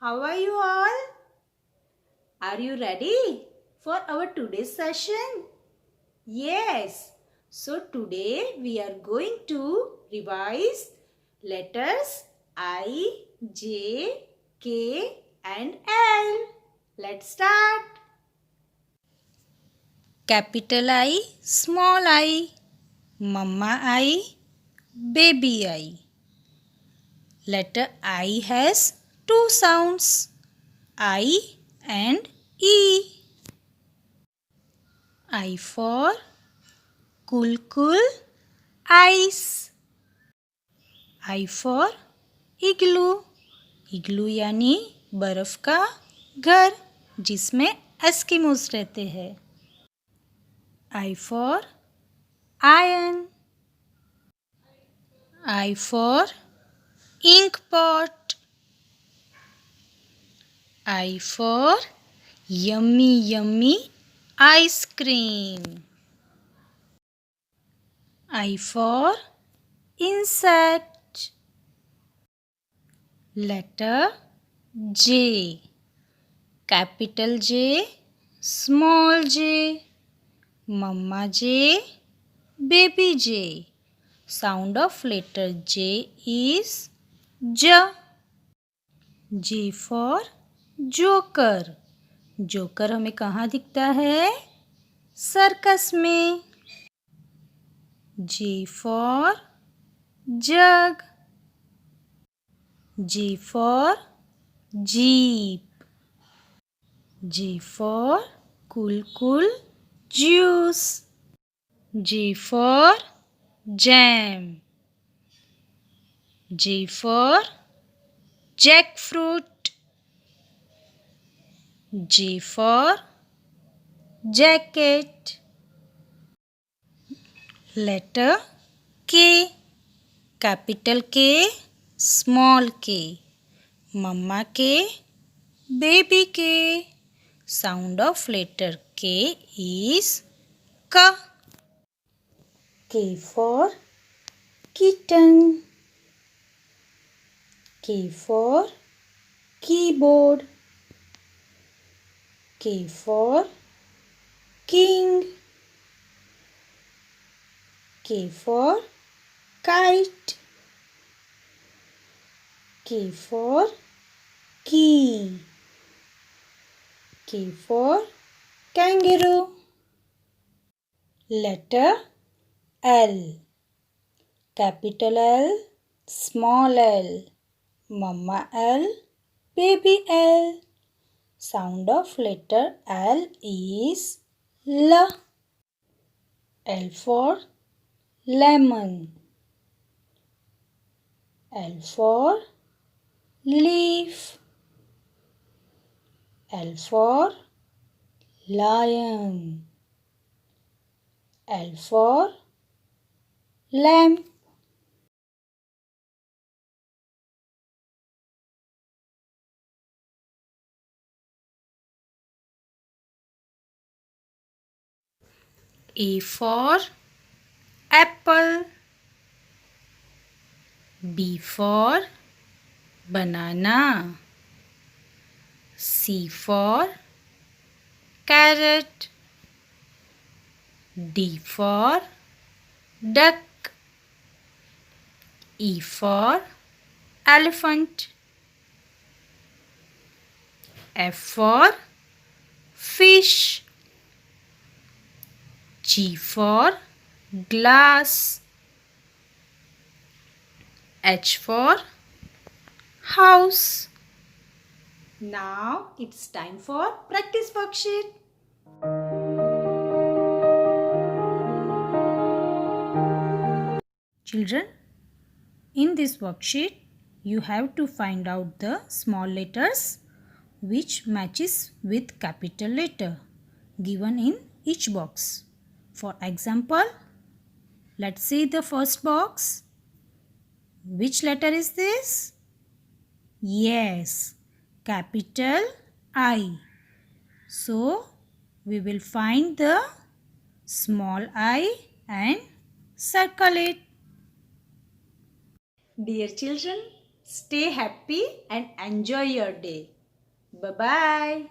How are you all? Are you ready for our today's session? Yes. So today we are going to revise letters I, J, K and L. Let's start. Capital I, small I, Mama I, baby I. Letter I has two sounds, I and E. I for cool ice. I for igloo. इग्लू यानी बर्फ का घर जिसमें Eskimos रहते हैं. I for iron. I for ink pot. I for yummy ice cream. I for insect. Letter J. Capital J, small j, Mama J, baby J. Sound of letter J is J. J for joker. Joker हमें कहाँ दिखता है? Circus में. J for jug. J for jeep. J for cool juice. J for jam. J for jackfruit. J for jacket. Letter K. Capital K, small k, Mama K, baby K. Sound of letter K is K. K for kitten. K for keyboard. K for king. K for kite. K for key. K for kangaroo. Letter L. Capital L, small l, Mama L, baby L. Sound of letter L is L. L for lemon. L for leaf. L for lion. L for lamp. A for apple. B for banana. C for carrot. D for duck. E for elephant. F for fish. G for glass. H for house. Now it's time for practice worksheet. Children, in this worksheet, you have to find out the small letters which matches with capital letter given in each box. For example, let's see the first box. Which letter is this? Yes, capital I. So, we will find the small I and circle it. Dear children, stay happy and enjoy your day. Bye-bye.